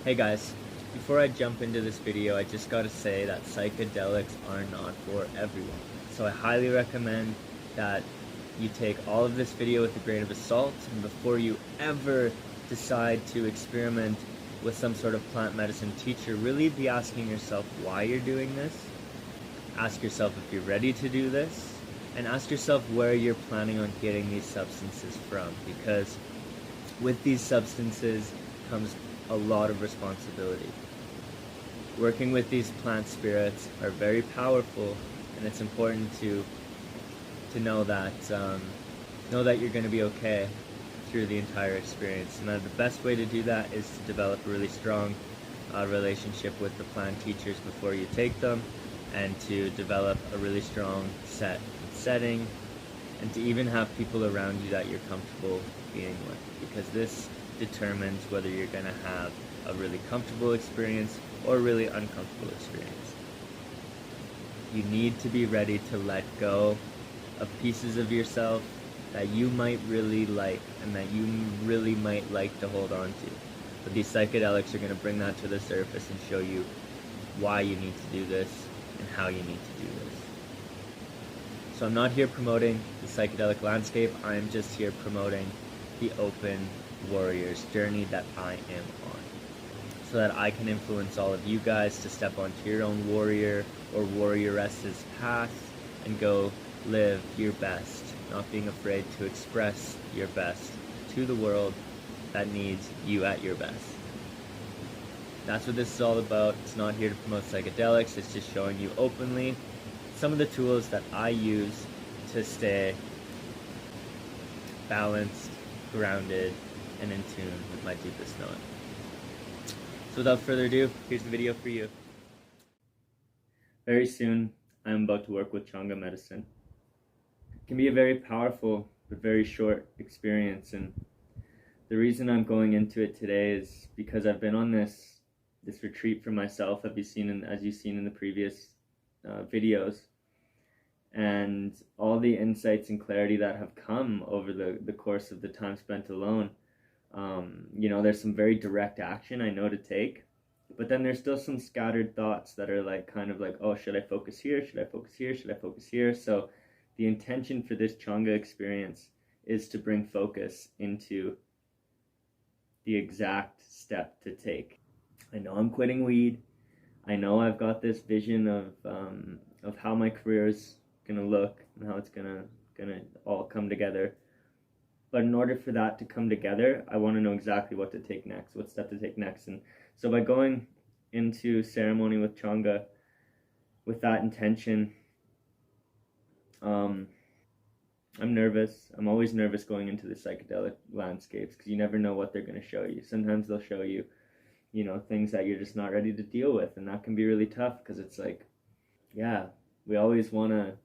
Hey guys, before I jump into this video, I just gotta say that psychedelics are not for everyone. So I highly recommend that you take all of this video with a grain of salt, and before you ever decide to experiment with some sort of plant medicine teacher, really be asking yourself why you're doing this. Ask yourself if you're ready to do this, and ask yourself where you're planning on getting these substances from, because with these substances comes a lot of responsibility. Working with these plant spirits are very powerful, and it's important to know that you're going to be okay through the entire experience. And the best way to do that is to develop a really strong relationship with the plant teachers before you take them, and to develop a really strong setting, and to even have people around you that you're comfortable being with, because this determines whether you're going to have a really comfortable experience or a really uncomfortable experience. You need to be ready to let go of pieces of yourself that you might really like and that you really might like to hold on to. But these psychedelics are going to bring that to the surface and show you why you need to do this and how you need to do this. So I'm not here promoting the psychedelic landscape, I am just here promoting the open warrior's journey that I am on, so that I can influence all of you guys to step onto your own warrior or warrioress's path and go live your best, not being afraid to express your best to the world that needs you at your best. That's what this is all about. It's not here to promote psychedelics, it's just showing you openly some of the tools that I use to stay balanced, grounded, and in tune with my deepest knowing. So without further ado, here's the video for you. Very soon, I'm about to work with Changa medicine. It can be a very powerful but very short experience, and the reason I'm going into it today is because I've been on this retreat for myself, as you've seen in the previous videos, and all the insights and clarity that have come over the course of the time spent alone. There's some very direct action I know to take, but then there's still some scattered thoughts that are like kind of like, oh, should I focus here? Should I focus here? Should I focus here? So the intention for this Changa experience is to bring focus into the exact step to take. I know I'm quitting weed. I know I've got this vision of how my career is gonna look and how it's gonna all come together. But in order for that to come together, I want to know exactly what to take next, what step to take next. And so by going into ceremony with Changa with that intention, I'm nervous. I'm always nervous going into the psychedelic landscapes because you never know what they're going to show you. Sometimes they'll show you, things that you're just not ready to deal with, and that can be really tough because it's like, yeah, we always want to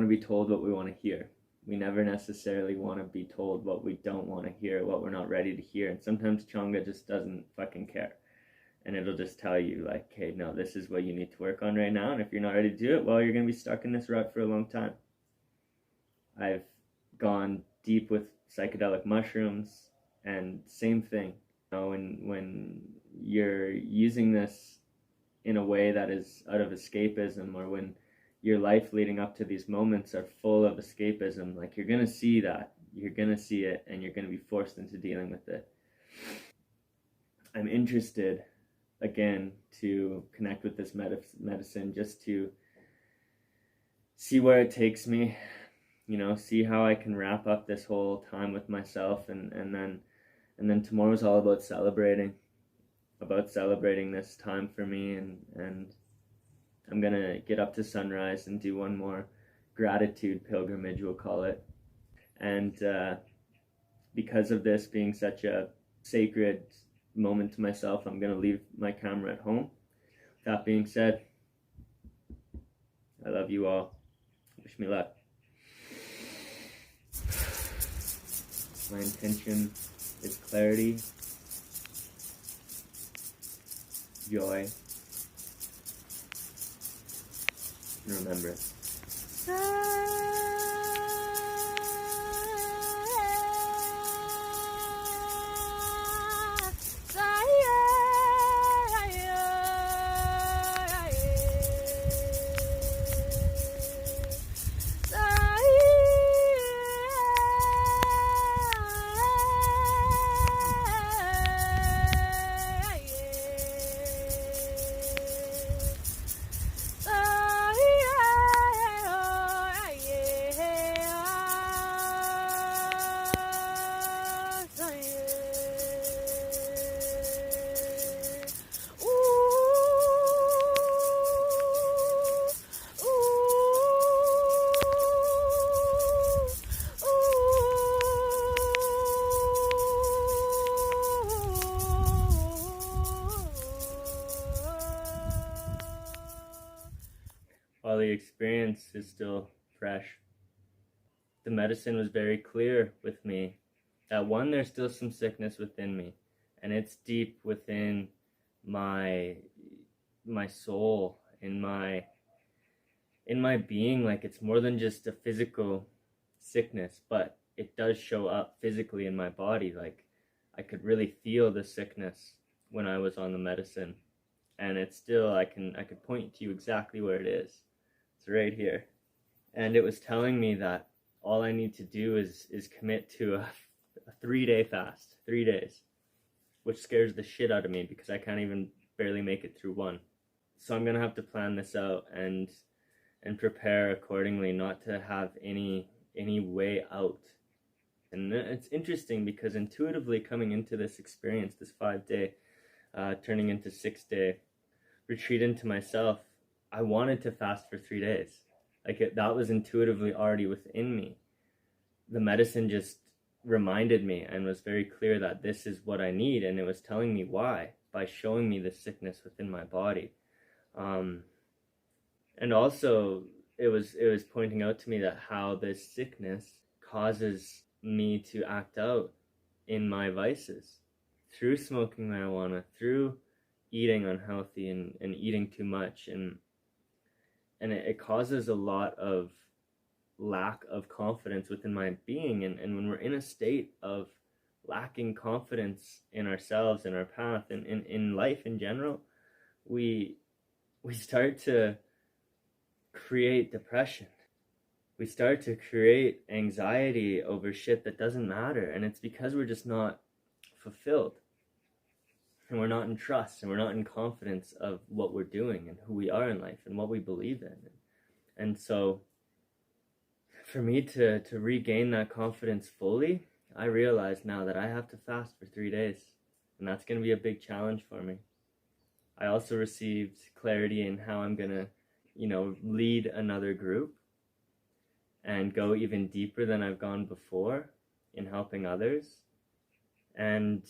be told what we want to hear. We never necessarily want to be told what we don't want to hear, what we're not ready to hear. And sometimes Changa just doesn't fucking care. And it'll just tell you, like, hey, no, this is what you need to work on right now. And if you're not ready to do it, well, you're going to be stuck in this rut for a long time. I've gone deep with psychedelic mushrooms, and same thing. When you're using this in a way that is out of escapism, or when your life leading up to these moments are full of escapism, like, you're going to see that. You're going to see it, and you're going to be forced into dealing with it. I'm interested, again, to connect with this medicine just to see where it takes me, see how I can wrap up this whole time with myself, and then tomorrow's all about celebrating this time for me, and I'm gonna get up to sunrise and do one more gratitude pilgrimage, we'll call it. And because of this being such a sacred moment to myself, I'm gonna leave my camera at home. That being said, I love you all. Wish me luck. My intention is clarity, joy, and remembrance. the experience is still fresh. The medicine was very clear with me that one, there's still some sickness within me, and it's deep within my soul, in my being. Like, it's more than just a physical sickness, but it does show up physically in my body. Like, I could really feel the sickness when I was on the medicine, and it's still, I could point to you exactly where it is. It's right here. And it was telling me that all I need to do is commit to a 3-day fast, 3 days, which scares the shit out of me because I can't even barely make it through one. So I'm gonna have to plan this out and prepare accordingly, not to have any way out. And it's interesting because intuitively, coming into this experience, this 5-day, turning into 6-day retreat into myself, I wanted to fast for 3 days. Like, that was intuitively already within me. The medicine just reminded me and was very clear that this is what I need, and it was telling me why by showing me the sickness within my body. And also it was pointing out to me that how this sickness causes me to act out in my vices through smoking marijuana, through eating unhealthy and eating too much, and it causes a lot of lack of confidence within my being. And when we're in a state of lacking confidence in ourselves and our path and in life in general, we start to create depression. We start to create anxiety over shit that doesn't matter, and it's because we're just not fulfilled, and we're not in trust, and we're not in confidence of what we're doing and who we are in life and what we believe in. And so for me to regain that confidence fully, I realize now that I have to fast for 3 days, and that's going to be a big challenge for me. I also received clarity in how I'm going to, lead another group and go even deeper than I've gone before in helping others. And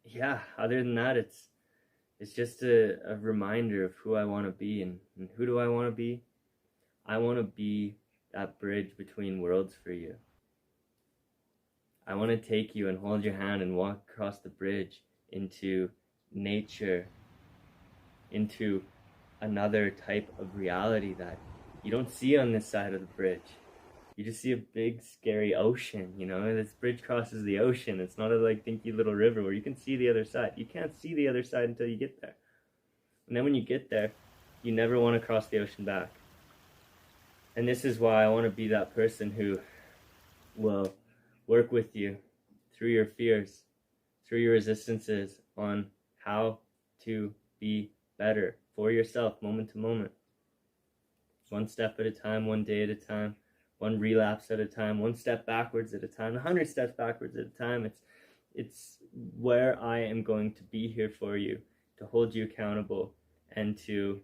yeah, other than that, it's just a reminder of who I want to be. And who do I want to be? I want to be that bridge between worlds for you. I want to take you and hold your hand and walk across the bridge into nature, into another type of reality that you don't see on this side of the bridge. You just see a big scary ocean, this bridge crosses the ocean. It's not a dinky little river where you can see the other side. You can't see the other side until you get there. And then when you get there, you never want to cross the ocean back. And this is why I want to be that person who will work with you through your fears, through your resistances, on how to be better for yourself, moment to moment. One step at a time, one day at a time, one relapse at a time, one step backwards at a time, 100 steps backwards at a time. It's where I am going to be here for you, to hold you accountable and to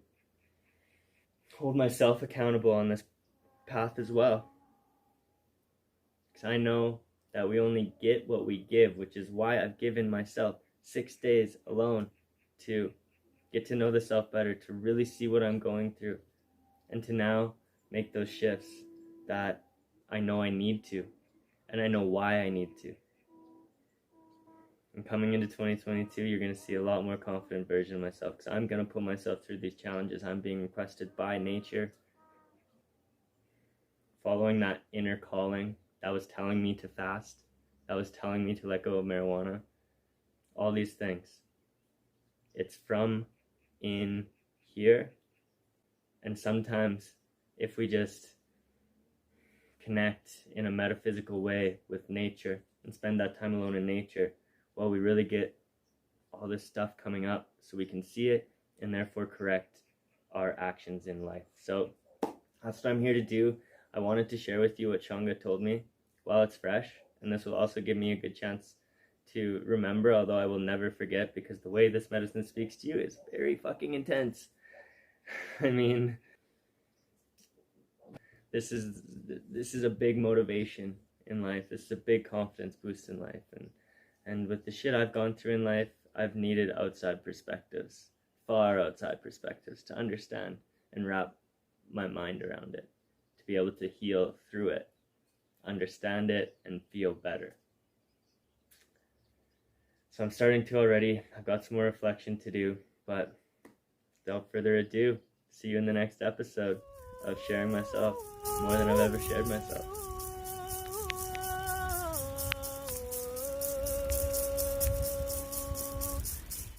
hold myself accountable on this path as well. Because I know that we only get what we give, which is why I've given myself 6 days alone to get to know the self better, to really see what I'm going through, and to now make those shifts that I know I need to, and I know why I need to. And coming into 2022, you're going to see a lot more confident version of myself, because I'm going to put myself through these challenges. I'm being requested by nature, following that inner calling that was telling me to fast, that was telling me to let go of marijuana, all these things. It's from in here. And sometimes if we just connect in a metaphysical way with nature and spend that time alone in nature, well, we really get all this stuff coming up so we can see it and therefore correct our actions in life. So that's what I'm here to do. I wanted to share with you what Changa told me while it's fresh, and this will also give me a good chance to remember, although I will never forget, because the way this medicine speaks to you is very fucking intense. I mean, this is a big motivation in life. This is a big confidence boost in life. And with the shit I've gone through in life, I've needed outside perspectives, far outside perspectives, to understand and wrap my mind around it, to be able to heal through it, understand it, and feel better. So I'm starting to already. I've got some more reflection to do, but without further ado, see you in the next episode of sharing myself more than I've ever shared myself.